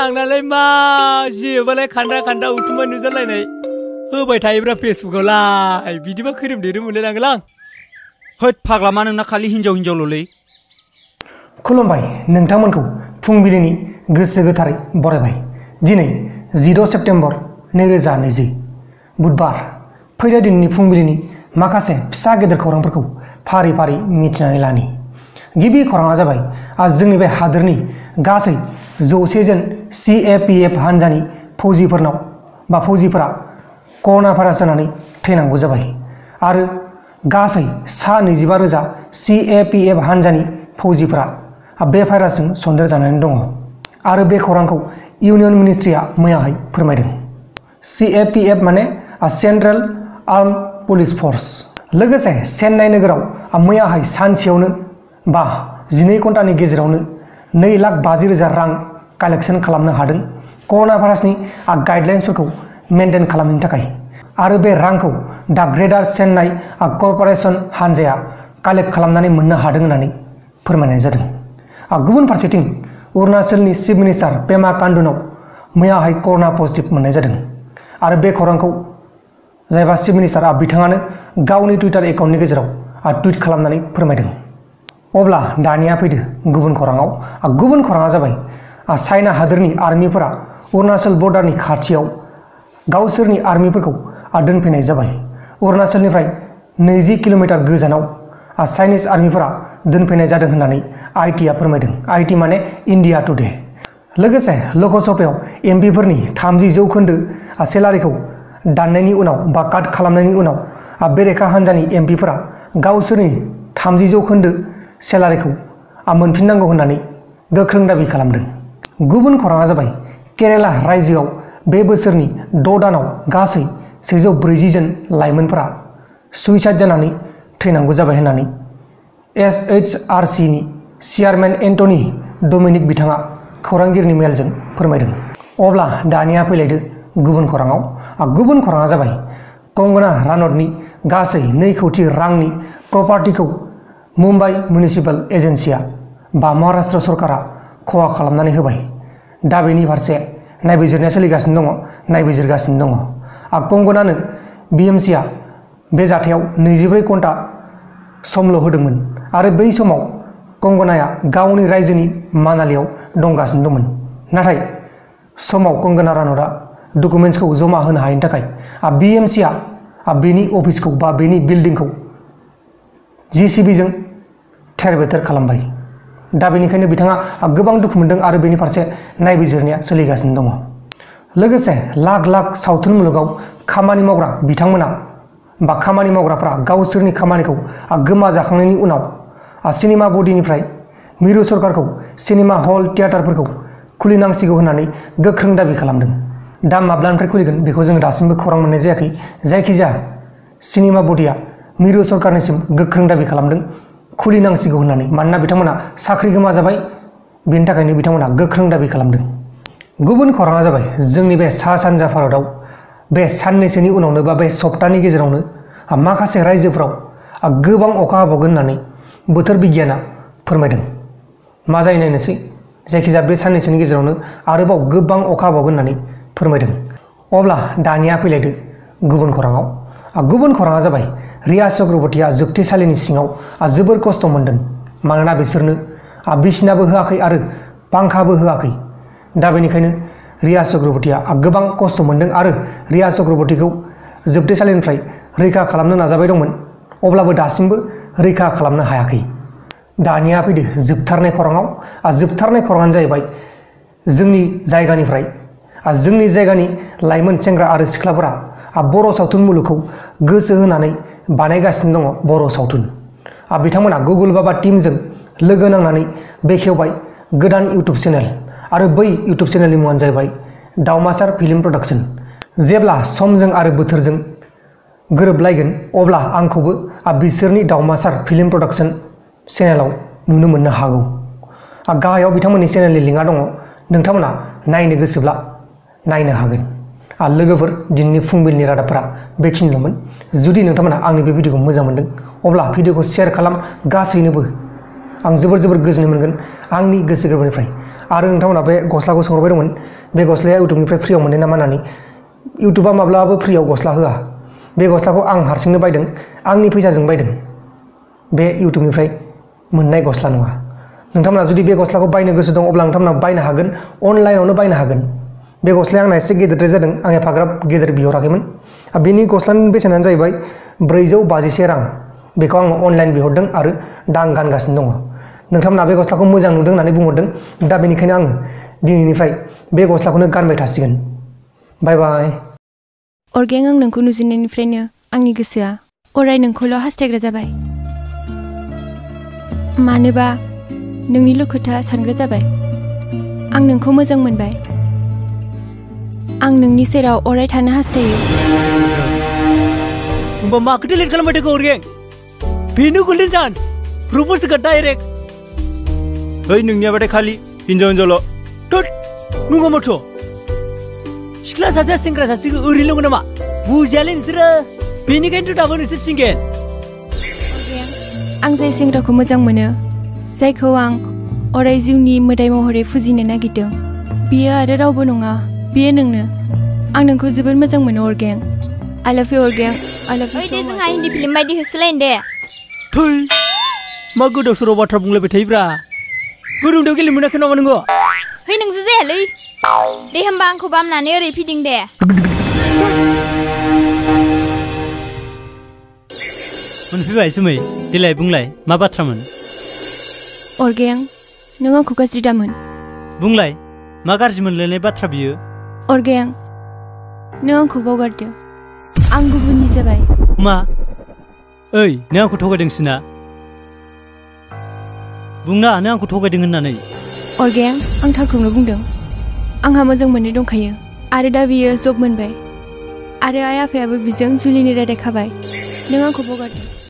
आंनालाय मा जेबालाय खान्दा खान्दा उथुमा नुजालायनाय होबाय थायोब्रा फेसबुकावलाय बिदिबा खैरोम दैरोम मोनलायलाङोलां। होद फाग्ला मा नोंना खालि हिनजाव हिनजावल'लै। खुलुमबाय नोंथांमोनखौ फुंबिलिनि गोसो गोथारै बरायबाय। दिनै 16 सेप्तेम्बर 2020 बुधबार। फैदा दिननि फुंबिलिनि माखासे फिसा गेदेर खौरांफोरखौ फारि फारि मिथिनानै लानि। गिबि खौराङा जाबाय जोंनि बे हादोरनि गासै 100 जन CAPF हान्जानि फौजिफोरा कर'ना भाइरास जानानै थैनांगौ जाबाय आरो गासै 25,000 CAPF हान्जानि फौजिफोरा बे भाइरासजों सन्देर जानानै दङ आरो बे खौरांखौ इउनियन मिनिस्ट्रिया मैयाहाय फोरमायदों। CAPF माने सेन्ट्रेल आर्म पुलिस फर्स। लोगोसे चेन्नाइ नोगोराव मैयाहाय सानसेयावनो 12 घन्टानि गेजेरावनो 2,50,000 रां कालेक्शन खालामनो हादों कर'ना भाइरासनि गाइडलाइन्सफोरखौ मेनटेन खालामनो थाखाय आरो बे रांखौ दा ग्रेटार चेन्नाइ कर्परेसन हान्जाया कालेक्ट खालामनानै मोननो हादों होननानै फोरमायनाय जादों। गुबुन फारसेथिं अरुणाचलनि चिफ मिनिस्टार पेमा खांडुनाव मैयाहाय कर'ना पजिटिभ मोननाय जादों आरो बे खौरांखौ जायबा चिफ मिनिस्टार बिथाङानो गावनि टुइटार एकाउन्टनि गेजेराव टुइट खालामनानै फोरमायदों। अब्ला दानिया फैदो गुबुन खौराङाव। गुबुन खौराङा जाबाय चाइना हादोरनि आर्मिफोरा अरुणाचल बर्डारनि खाथियाव गावसोरनि आर्मिफोरखौ दोनफैनाय जाबाय। अरुणाचलनिफ्राय 20 किल'मिटार गोजानाव चाइनिज आर्मिफोरा दोनफैनाय जादों होननानै आईटीआ फोरमायदों। आईटी माने इन्डिया टुडे। लोगोसे लकसभायाव एमपिफोरनि 30% सेलारिखौ दाननायनि उनाव काट खालामनायनि उनाव बेरेखा हान्जानि एमपिफोरा गावसोरनि 30% सेलारिखौ मोनफिननांगौ होननानै गोख्रों दाबि खालामदों। गुबुन खौराङा जाबाय केरेला रायजोआव बे बोसोरनि 6 दानाव गासै 140 जन लाइमोनफोरा सुइसाइड जानानै थैनांगौ जाबाय होननानै SHRCनि चेयारमेन एन्टनी डमिनिक बिथाङा खौरांगिरिनि मेलजों फोरमायदों। अब्ला दानिया फैलायदो गुबुन खौराङाव। गुबुन खौराङा जाबाय कंगना रानौतनि गासै 2 कोटी रांनि प्रपार्टिखौ मुम्बाइ मिउनिसिपाल एजेन्सिया महाराष्ट्र सरकारा खहा खालामनानै होबाय। दा बेनि फारसे नायबिजिरनाया सोलिगासिनो दङ, नायबिजिरगासिनो दङ। कंगनानो BMCआ बे जाथायाव 24 घन्टा समल' होदोंमोन आरो बै समाव कंगनाया गावनि रायजोनि मानालियाव दंगासिनो दंमोन। नाथाय समाव कंगना रानौतआ डकुमेन्ट्सखौ जमा होनो हायैनि थाखाय BMCआ बेनि अफिसखौ बेनि बिल्डिंखौ JCBजों थेर बेथेर खालामबाय। दा बेनिखायनो बिथाङा गोबां दुखु मोनदों आरो बेनि फारसे नायबिजिरनाया सोलिगासिनो दङ। लोगोसे लाख लाख सावथुन मुलुगाव खामानि मावग्रा बिथांमोना खामानि मावग्राफ्रा गावसोरनि खामानिखौ गोमाजाखांनायनि उनाव सिनेमा बर्डनिफ्राय मिरु सरकारखौ सिनेमा हल थियेटारफोरखौ खुलिनांसिगौ होननानै गोख्रों दाबि खालामदों। दा माब्लानिफ्राय खुलिगोन बेखौ जों दासिमबो खौरां मोननाय जायाखै। जायखिजाया सिनेमा बर्डआ मिरु सरकारनिसिम गोख्रों दाबि खालामदों खुलिनांसिगौ होननानै, मानोना बिथांमोना साख्रि गोमाजाबाय, बेनि थाखायनो बिथांमोना गोख्रों दाबि खालामदों। गुबुन खौराङा जाबाय जोंनि बे सा सानजा भारतआव बे साननैसोनि उनावनो बे सप्तानि गेजेरावनो माखासे रायजोफोराव गोबां अखा हाबावगोन होननानै बोथोर बिगियाना फोरमायदों। मा जायो नायनोसै। जायखिजाया बे साननैसोनि गेजेरावनो आरोबाव गोबां अखा हाबावगोन होननानै फोरमायदों। अब्ला दानिया फैलायदो गुबुन खौराङाव। गुबुन खौराङा जाबाय रिया चक्रबर्तीया जोबथेसालिनि सिङाव जोबोर खस्थ' मोनदों, मानोना बिसोरनो बिसिनाबो होआखै आरो पांखाबो होआखै। दा बेनिखायनो रिया चक्रबर्तीया गोबां खस्थ' मोनदों आरो रिया चक्रबर्तीखौ जोबथेसालिनिफ्राय रैखा खालामनो नाजाबाय दंमोन, अब्लाबो दासिमबो रैखा खालामनो हायाखै। दानिया फैदो जोबथारनाय खौराङाव। जोबथारनाय खौराङानो जाहैबाय जोंनि जायगानि लाइमोन सेंग्रा आरो सिख्लाफोरा बर' सावथुन मुलुगखौ गोसो होनानै बानायगासिनो दङ। बर' सावथुन बिथांमोना गुगल बाबा टीमजों लोगो नांनानै बेखेवबाय गोदान इउटुब चेनेल आरो बै इउटुब चेनेलनि मुङानो जाहैबाय दावमासार फिल्म प्रडाक्शन। जेब्ला समजों आरो बोथोरजों गोरोबलायगोन अब्ला आंखौबो बिसोरनि दावमासार फिल्म प्रडाक्शन चेनेलाव नुनो मोननो हागौ। गाहायाव बिथांमोननि चेनेलनि लिंकआ दङ, नोंथांमोना नायनो गोसोब्ला नायनो हागोन। लोगोफोर, दिनैनि फुंबिलिनि रादाबफोरा बेखिनिल'मोन। जुदि नोंथांमोना आंनि बे भिडिअखौ मोजां मोनदों अब्ला भिडिअखौ शेयार खालाम गासैनोबो। आं जोबोर गोजोननाय मोनगोन आंनि गोसो गोरबोनिफ्राय। आरो नोंथांमोना बे गस्लाखौ सोंहरबाय दंमोन बे गस्लाया इउटुबनिफ्राय फ्रियाव मोननाय नामा होननानै इउटुबा माब्लाबाबो फ्रियाव गस्ला होआ बे गस्लाखौ आं हारसिंनो बायदों आंनि फैसाजों बायदों बे इउटुबनिफ्राय मोननाय गस्ला नङा नोंथांमोना जुदि बे गस्लाखौ बायनो गोसो दं अब्ला नोंथांमोना बायनो हागोन अनलाइनावनो बायनो हागोन बे गस्लाया आंना एसे गेदेरद्राय जादों आं एफाग्राब गेदेर बिहराखैमोन बेनि गस्लानि बेसेनानो जाहैबाय 451 रां बेखौ आं अनलाइन बिहरदों आरो दा आं गानगासिनो दङ नोंथांमोना बे गस्लाखौ मोजां नुदों होननानै बुंहरदों दा बेनिखायनो आङो दिनैनिफ्राय बे गस्लाखौनो गानबाय थासिगोन बाय बाय अरगें आं नोंखौ नुजेननायनिफ्रायनो आंनि गोसोआ अराय नोंखौल' हास्थायग्रा जाबाय मानोबा नोंनिल' खोथा सानग्रा जाबाय आं नोंखौ मोजां मोनबाय आं नोंनि सेराव अराय थानो हास्थायो होमबा माखौ डिलिट खालामबाय थाखो अरगें बेनो गोल्डेन चान्स प्रप'ज होगोन डाइरेक्ट है नोंनियाबाथाय खालि हिन्जाव हिन्जावल' थोद नङा माथो सिख्ला सासेया सेंग्रा सासेखौ ओरैनो नंगौ नामा बुजियालै नोंसोरो बेनिखायनोथ' दाबो नोंसोर सिंगेल आं जाय सेंग्राखौ मोजां मोनो जायखौ आं अराय जिउनि मोदाय महरै फुजिनो नागिरदों बियो आरो रावबो नङा बियो नोंनो आं नोंखौ जोबोद मोजां मोनो अरगें I love you Argen I love you so much जोंहा हिन्दी फिल्म बायदि होसोलायनो दे थै मा गोदाव सोराव बाथ्रा बुंलायबाय थायोब्रा गोदौदों गेलेनो मोनाखै नामा नोङो है नोंसो जायालै दे होमबा आंखौ बामनानै ओरै फिदिं दे मोनफैबाय जुमै देलाय बुंलाय मा बाथ्रामोन अरगें नों आंखौ गाज्रि दामोन बुंलाय मा गाज्रि मोनलायनाय बाथ्रा बियो अरगें नों आंखौ बावगारदो आं गुबुननि जाबाय मा ओइ नों आंखौ थगायदोंसो ना बुंना नों आंखौ थगायदों होननानै अरगें आं थारखौनो बुंदों आंहा मोजां मोननाय दंखायो आरो दा बियो जब मोनबाय आरो आइ आफायाबो बिजों जुलिनि रादाय खाबाय नों आंखौ बावगारदो